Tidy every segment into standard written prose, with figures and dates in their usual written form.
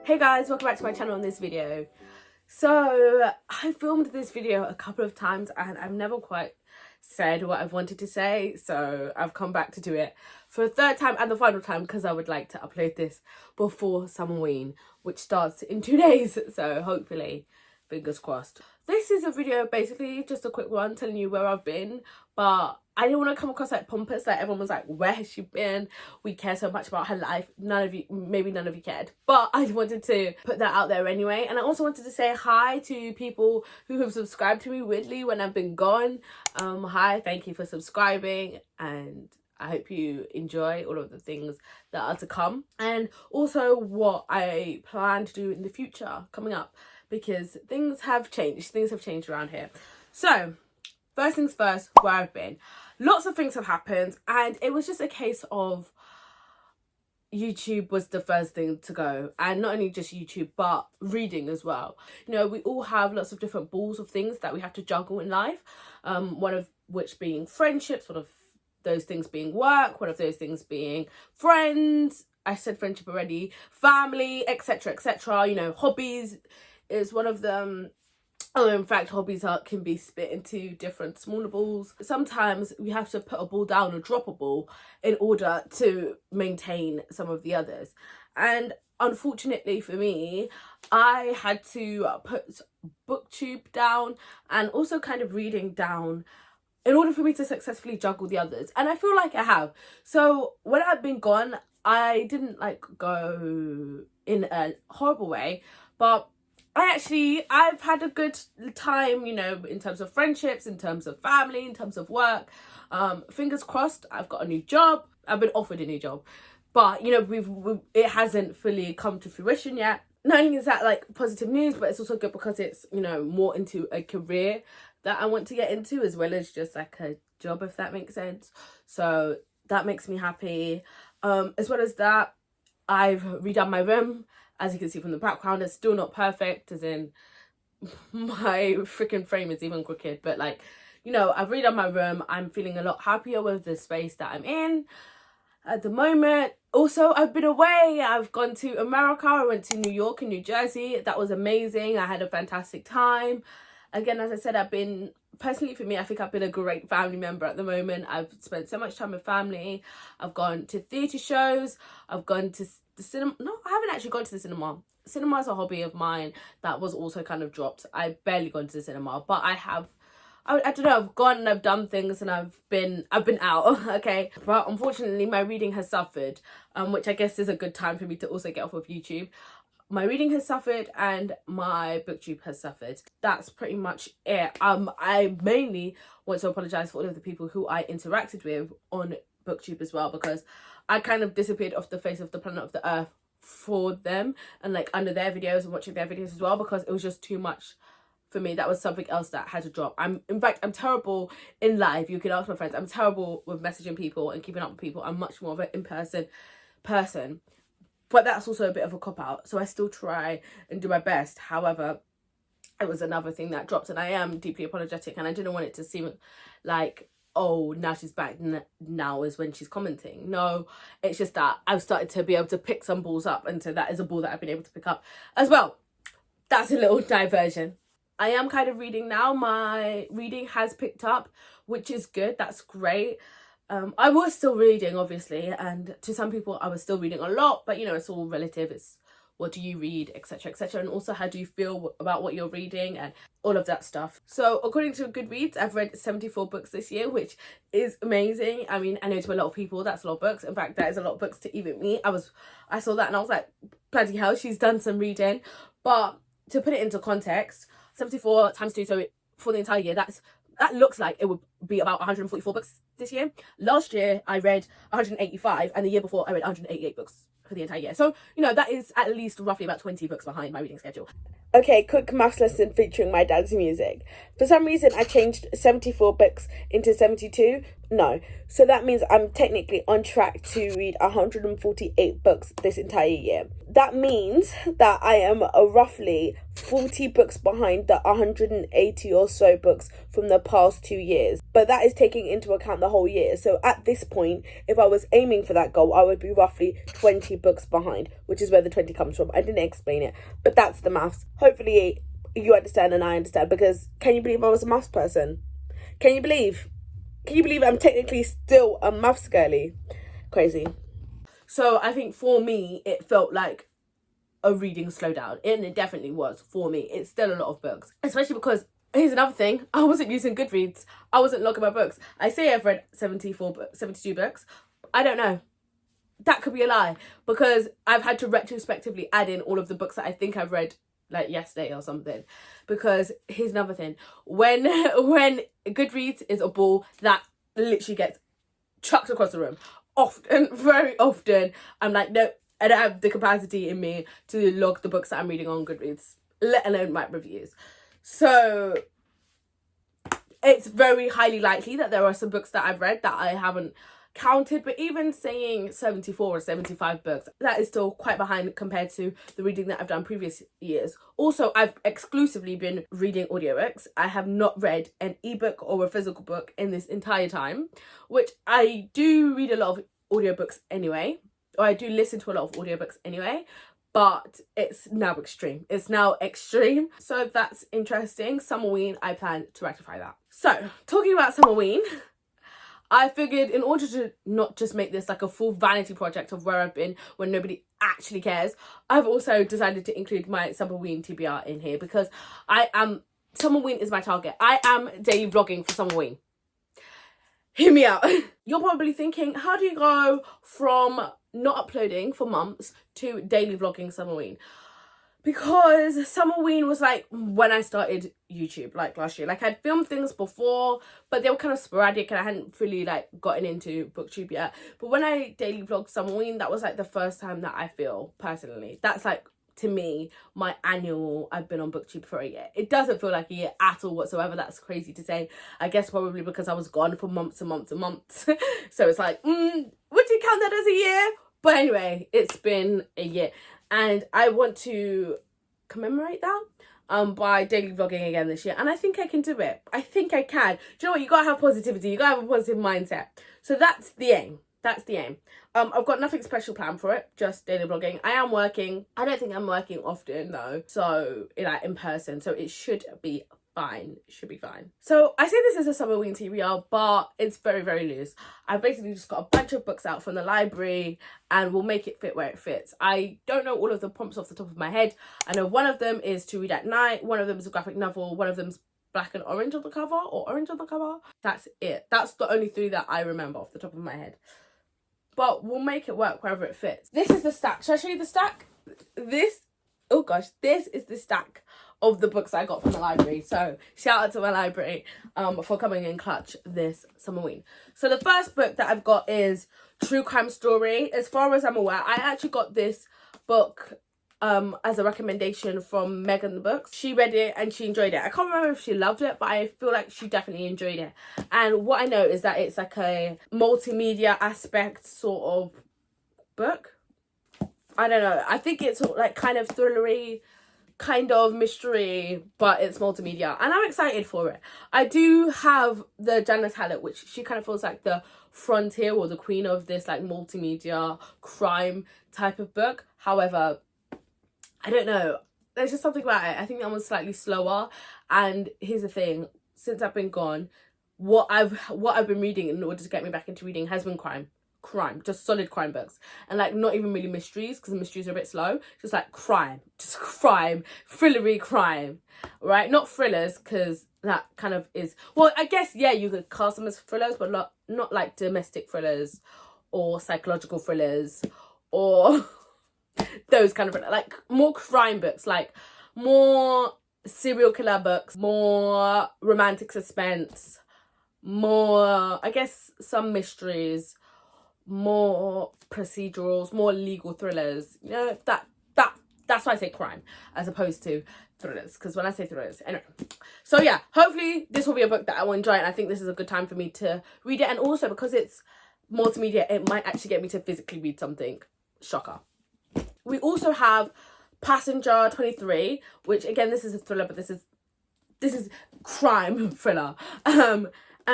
Hey guys, welcome back to my channel. In this video, so I filmed this video a couple of times and I've never quite said what I've wanted to say, so I've come back to do it for a third time and the final time because I would like to upload this before Summerween, which starts in 2 days, so hopefully, fingers crossed. This is a video, basically just a quick one telling you where I've been, but I didn't want to come across like pompous, like everyone was like, where has she been? We care so much about her life. Maybe none of you cared, but I wanted to put that out there anyway. And I also wanted to say hi to people who have subscribed to me weirdly when I've been gone. Hi, thank you for subscribing, and I hope you enjoy all of the things that are to come, and also what I plan to do in the future coming up, because things have changed around here. So first things first, where I've been. Lots of things have happened, and it was just a case of YouTube was the first thing to go, and not only just YouTube but reading as well. You know, we all have lots of different balls of things that we have to juggle in life, one of which being friendships, one of those things being work, one of those things being friends, I said friendship already, family, etc, etc. You know, hobbies is one of them. Oh, in fact, hobbies can be split into different smaller balls. Sometimes we have to put a ball down or drop a ball in order to maintain some of the others. And unfortunately for me, I had to put booktube down and also kind of reading down in order for me to successfully juggle the others. And I feel like I have. So when I've been gone, I didn't like go in a horrible way, but I've had a good time, you know, in terms of friendships, in terms of family, in terms of work. Fingers crossed, I've got a new job. I've been offered a new job, but you know, it hasn't fully come to fruition yet. Not only is that like positive news, but it's also good because it's, you know, more into a career that I want to get into, as well as just like a job, if that makes sense. So that makes me happy. As well as that, I've redone my room. As you can see from the background, it's still not perfect, as in my freaking frame is even crooked. But like, you know, I've redone my room. I'm feeling a lot happier with the space that I'm in at the moment. Also, I've been away. I've gone to America. I went to New York and New Jersey. That was amazing. I had a fantastic time. Again, as I said, personally for me, I think I've been a great family member at the moment. I've spent so much time with family. I've gone to theatre shows. I've gone to the cinema. No, I haven't actually gone to the cinema. Cinema is a hobby of mine that was also kind of dropped. I've barely gone to the cinema, but I don't know, I've gone and I've done things and I've been out, okay? But unfortunately, my reading has suffered, which I guess is a good time for me to also get off of YouTube. My reading has suffered and my booktube has suffered. That's pretty much it. I mainly want to apologise for all of the people who I interacted with on booktube as well, because I kind of disappeared off the face of the planet of the earth for them and like under their videos and watching their videos as well, because it was just too much for me. That was something else that had to drop. In fact, I'm terrible in live. You can ask my friends. I'm terrible with messaging people and keeping up with people. I'm much more of an in-person person. But that's also a bit of a cop-out. So I still try and do my best. However, it was another thing that dropped, and I am deeply apologetic, and I didn't want it to seem like, oh, now she's back, now is when she's commenting. No, it's just that I've started to be able to pick some balls up, and so that is a ball that I've been able to pick up as well. That's a little diversion. I am kind of reading now. My reading has picked up, which is good. That's great. I was still reading, obviously, and to some people I was still reading a lot, but you know, it's all relative. It's what do you read, etc, etc, and also how do you feel about what you're reading and all of that stuff. So according to Goodreads, I've read 74 books this year, which is amazing. I mean, I know to a lot of people that's a lot of books. In fact, that is a lot of books to even me. I saw that and I was like, bloody hell, she's done some reading. But to put it into context, 74 times 2, so for the entire year, that looks like it would be about 144 books this year. Last year I read 185, and the year before I read 188 books for the entire year. So, you know, that is at least roughly about 20 books behind my reading schedule. Okay, quick maths lesson featuring my dad's music. For some reason, I changed 74 books into 72. No. So that means I'm technically on track to read 148 books this entire year. That means that I am roughly 40 books behind the 180 or so books from the past 2 years. But that is taking into account the whole year. So at this point, if I was aiming for that goal, I would be roughly 20 books behind, which is where the 20 comes from. I didn't explain it, but that's the maths. Hopefully you understand and I understand, because can you believe I was a maths person? Can you believe I'm technically still a maths girly? Crazy. So I think for me, it felt like a reading slowdown, and it definitely was for me. It's still a lot of books, especially because here's another thing, I wasn't using Goodreads. I wasn't logging my books. I say I've read 72 books. I don't know. That could be a lie, because I've had to retrospectively add in all of the books that I think I've read like yesterday or something. Because here's another thing, when Goodreads is a ball that literally gets chucked across the room, often, very often, I'm like, no, I don't have the capacity in me to log the books that I'm reading on Goodreads, let alone write reviews. So it's very highly likely that there are some books that I've read that I haven't counted, but even saying 74 or 75 books, that is still quite behind compared to the reading that I've done previous years. Also, I've exclusively been reading audiobooks. I have not read an ebook or a physical book in this entire time, which I do read a lot of audiobooks anyway, or I do listen to a lot of audiobooks anyway, but it's now extreme. So that's interesting. Summerween, I plan to rectify that. So, talking about Summerween, I figured in order to not just make this like a full vanity project of where I've been when nobody actually cares, I've also decided to include my Summerween TBR in here, because Summerween is my target. I am daily vlogging for Summerween. Hear me out. You're probably thinking, how do you go from not uploading for months to daily vlogging Summerween? Because Summerween was like when I started YouTube, like last year. Like I'd filmed things before, but they were kind of sporadic and I hadn't fully like gotten into booktube yet. But when I daily vlogged Summerween, that was like the first time that I feel personally, that's like, to me, my annual, I've been on booktube for a year. It doesn't feel like a year at all whatsoever. That's crazy to say. I guess probably because I was gone for months and months and months. So it's like, would you count that as a year? But anyway, it's been a year. And I want to commemorate that by daily vlogging again this year. And I think I can do it. I think I can. Do you know what? You gotta have positivity. You gotta have a positive mindset. So that's the aim. That's the aim. I've got nothing special planned for it, just daily vlogging. I am working. I don't think I'm working often though, so like in person, so it should be fine. It should be fine. So I say this is a Summerween TBR, but it's very, very loose. I've basically just got a bunch of books out from the library and we'll make it fit where it fits. I don't know all of the prompts off the top of my head. I know one of them is to read at night, one of them is a graphic novel, one of them's black and orange on the cover, or orange on the cover. That's it. That's the only three that I remember off the top of my head. But we'll make it work wherever it fits. This is the stack. Should I show you the stack? This is the stack of the books I got from the library. So shout out to my library for coming in clutch this Summerween. So the first book that I've got is True Crime Story. As far as I'm aware, I actually got this book as a recommendation from Megan the Books. She read it and she enjoyed it. I can't remember if she loved it, but I feel like she definitely enjoyed it. And what I know is that it's like a multimedia aspect sort of book. I don't know. I think it's like kind of thrillery, kind of mystery, but it's multimedia. And I'm excited for it. I do have the Janice Hallett, which she kind of feels like the frontier or the queen of this like multimedia crime type of book. However, I don't know. There's just something about it. I think that one's slightly slower. And here's the thing. Since I've been gone, what I've been reading in order to get me back into reading has been crime, just solid crime books. And like not even really mysteries, because the mysteries are a bit slow. Just like crime, thrillery crime, right? Not thrillers, because that kind of is, well, I guess, yeah, you could cast them as thrillers, but not like domestic thrillers or psychological thrillers or those kind of, like more crime books, like more serial killer books, more romantic suspense, more, I guess, some mysteries, more procedurals, more legal thrillers. You know, that's why I say crime as opposed to thrillers, because when I say thrillers, anyway. So yeah, hopefully this will be a book that I will enjoy, and I think this is a good time for me to read it. And also because it's multimedia, it might actually get me to physically read something. Shocker. We also have Passenger 23, which again, this is a thriller, but this is crime thriller. And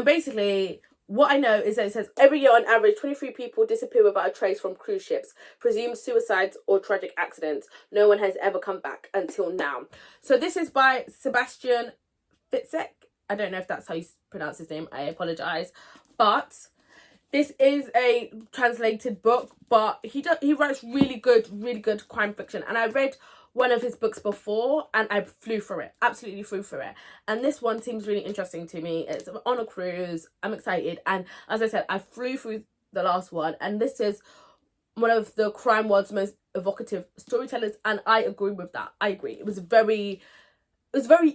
basically What I know is that it says, every year on average, 23 people disappear without a trace from cruise ships, presumed suicides or tragic accidents. No one has ever come back until now. So this is by Sebastian Fitzek. I don't know if that's how you pronounce his name. I apologise. But this is a translated book, but he writes really good crime fiction. And I read one of his books before and I flew through it, absolutely flew through it. And this one seems really interesting to me. It's on a cruise. I'm excited. And as I said, I flew through the last one, and this is one of the crime world's most evocative storytellers, and I agree with that. I agree. It was very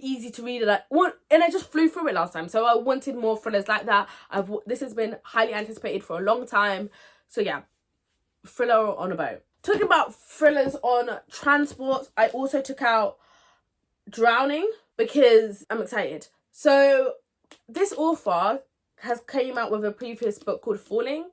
easy to read, and I just flew through it last time. So I wanted more thrillers like that. This has been highly anticipated for a long time. So yeah, thriller on a boat. Talking about thrillers on transport, I also took out Drowning because I'm excited. So this author came out with a previous book called Falling.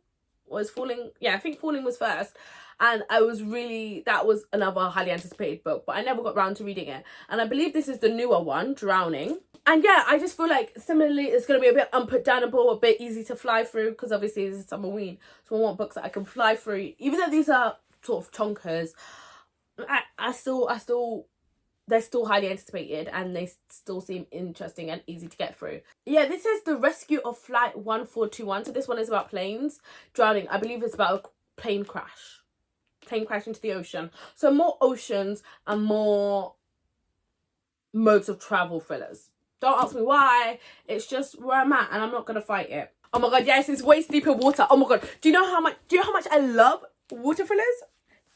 Yeah, I think Falling was first. And that was another highly anticipated book, but I never got around to reading it. And I believe this is the newer one, Drowning. And yeah, I just feel like similarly it's going to be a bit unputdownable, a bit easy to fly through, because obviously this is Summerween. So I want books that I can fly through. Even though these are sort of chonkers, they're still highly anticipated and they still seem interesting and easy to get through. Yeah, this is The Rescue of Flight 1421. So this one is about planes. Drowning, I believe it's about a plane crash into the ocean. So more oceans and more modes of travel thrillers. Don't ask me why. It's just where I'm at and I'm not going to fight it. Oh my god, yes, it's waist deep in water. Oh my god. Do you know how much I love water thrillers?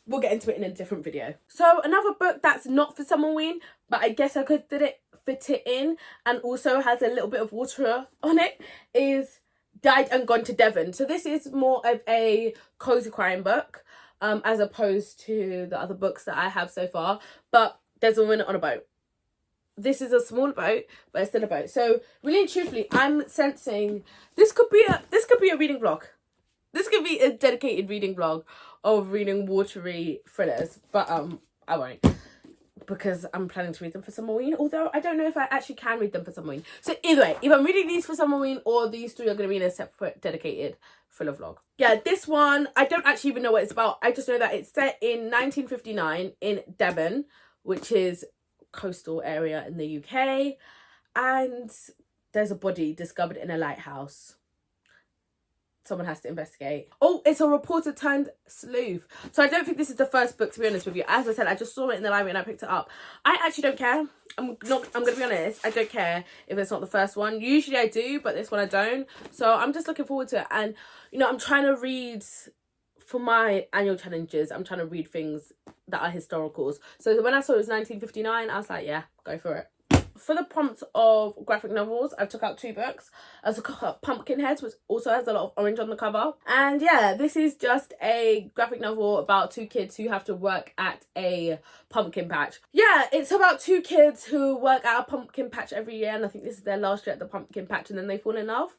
We'll get into it in a different video. So another book that's not for Summerween, but I guess I could fit it in and also has a little bit of water on it, is Died and Gone to Devon. So this is more of a cozy crime book, as opposed to the other books that I have so far. But there's a woman on a boat. This is a small boat, but it's still a boat. So really and truthfully, I'm sensing this could be a reading vlog. This could be a dedicated reading vlog of reading watery thrillers, but I won't, because I'm planning to read them for Summerween, although I don't know if I actually can read them for Summerween. So either way, if I'm reading these for Summerween, or these three are going to be in a separate dedicated thriller vlog. Yeah, this one, I don't actually even know what it's about. I just know that it's set in 1959 in Devon, which is coastal area in the UK, and there's a body discovered in a lighthouse. Someone has to investigate. Oh, it's a reporter turned sleuth. So I don't think this is the first book, to be honest with you. As I said, I just saw it in the library and I picked it up. I actually don't care. I'm gonna be honest, I don't care if it's not the first one. Usually I do, but this one I don't. So I'm just looking forward to it. And you know, I'm trying to read for my annual challenges. I'm trying to read things that are historicals. So when I saw it was 1959, I was like, yeah, go for it. For the prompt of graphic novels, I took out two books. I took out Pumpkinheads, which also has a lot of orange on the cover. And yeah, this is just a graphic novel about two kids who have to work at a pumpkin patch. Yeah, it's about two kids who work at a pumpkin patch every year, and I think this is their last year at the pumpkin patch, and then they fall in love.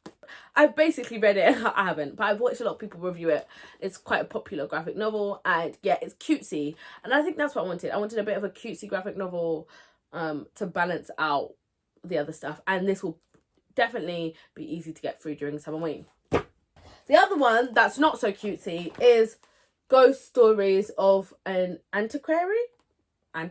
I've basically read it. I haven't, but I've watched a lot of people review it. It's quite a popular graphic novel, and yeah, it's cutesy. And I think that's what I wanted. I wanted a bit of a cutesy graphic novel to balance out the other stuff, and this will definitely be easy to get through during Summerween. The other one that's not so cutesy is Ghost Stories of an Antiquary? I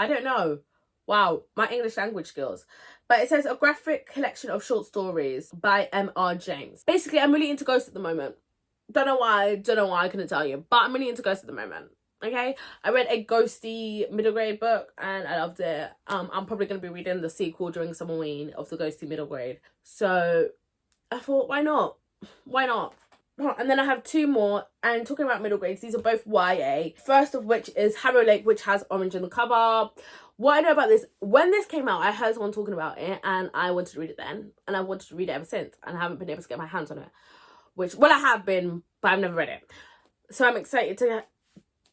don't know. Wow, my English language skills. But it says a graphic collection of short stories by M.R. James. Basically, I'm really into ghosts at the moment. Don't know why, I couldn't tell you, but I'm really into ghosts at the moment. Okay, I read a ghosty middle grade book and I loved it. I'm probably going to be reading the sequel during Summerween of the ghosty middle grade. So I thought, why not? And then I have two more, and talking about middle grades, these are both YA. First of which is Harrow Lake, which has orange in the cover. What I know about this, when this came out, I heard someone talking about it and I wanted to read it then, and I wanted to read it ever since, and I haven't been able to get my hands on it. Well, I have been, but I've never read it. So I'm excited to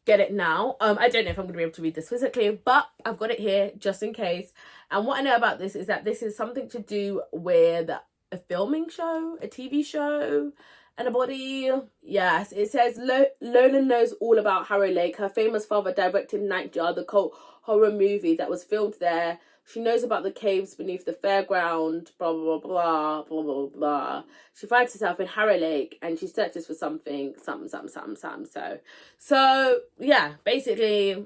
get it now. I don't know if I'm going to be able to read this physically, but I've got it here just in case. And what I know about this is that this is something to do with a filming show, a TV show, and a body. Yes, it says Lola knows all about Harrow Lake. Her famous father directed Nightjar, the cult horror movie that was filmed there She knows about the caves beneath the fairground, blah, blah, blah, blah, blah, blah, blah. She finds herself in Harrow Lake and she searches for something. So, yeah, basically,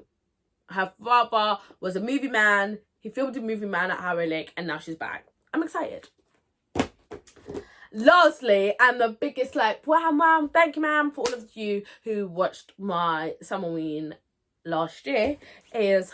her father was a movie man. He filmed a movie man at Harrow Lake and now she's back. I'm excited. Lastly, and the biggest, like, wow, thank you, ma'am, for all of you who watched my Summerween last year, is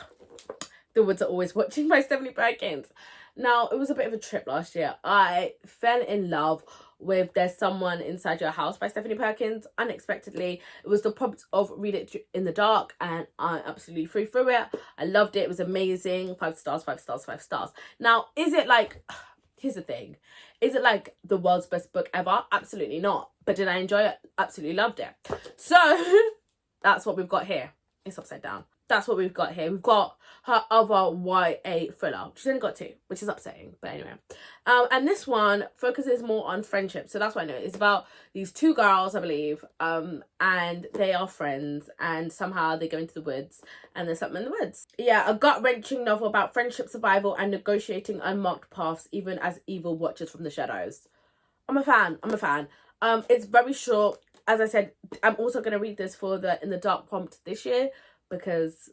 The Woods Are Always Watching by Stephanie Perkins. Now, it was a bit of a trip last year. I fell in love with There's Someone Inside Your House by Stephanie Perkins unexpectedly. It was the prompt of Read It in the Dark and I absolutely flew through it. I loved it. It was amazing. 5 stars, 5 stars, 5 stars. Now, is it like... Here's the thing. Is it like the world's best book ever? Absolutely not. But did I enjoy it? Absolutely loved it. So, that's what we've got here. It's upside down. That's what we've got here. We've got her other YA thriller. She's only got 2, which is upsetting. But anyway. And this one focuses more on friendship. So that's what I know. It's about these 2 girls, I believe. And they are friends. And somehow they go into the woods. And there's something in the woods. Yeah, a gut-wrenching novel about friendship, survival, and negotiating unmarked paths, even as evil watches from the shadows. I'm a fan. It's very short. As I said, I'm also going to read this for the In the Dark prompt this year. Because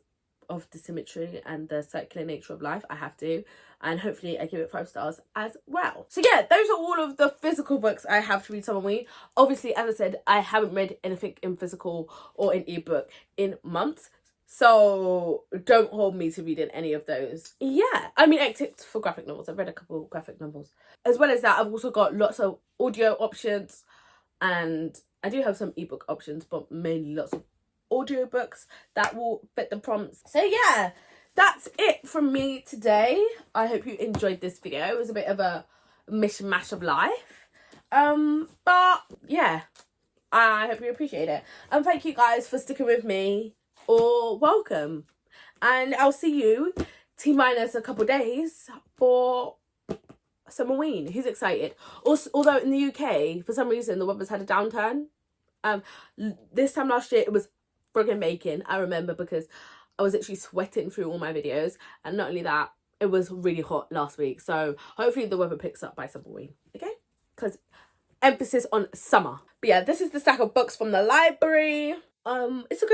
of the symmetry and the circular nature of life, I have to. And hopefully I give it 5 stars as well. So yeah, those are all of the physical books I have to read Summerween. Obviously, as I said, I haven't read anything in physical or in ebook in months. So don't hold me to reading any of those. Yeah, I mean, except for graphic novels. I've read a couple of graphic novels. As well as that, I've also got lots of audio options. And I do have some ebook options, but mainly lots of audiobooks that will fit the prompts. So yeah, that's it from me today. I hope you enjoyed this video. It was a bit of a mishmash of life, but yeah, I hope you appreciate it, and thank you guys for sticking with me, or welcome, and I'll see you T-minus a couple days for Summerween. Who's excited? Also, although in the UK for some reason the weather's had a downturn. This time last year it was friggin' baking, I remember, because I was actually sweating through all my videos, and not only that, it was really hot last week. So hopefully the weather picks up by Summerween, okay? Because emphasis on summer. But yeah, this is the stack of books from the library. It's a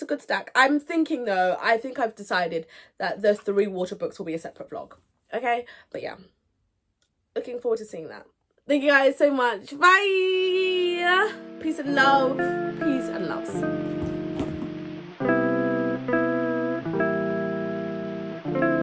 good stack. I'm thinking though, I think I've decided that the 3 water books will be a separate vlog, okay? But yeah, looking forward to seeing that. Thank you guys so much. Bye. Peace and love. Peace and loves.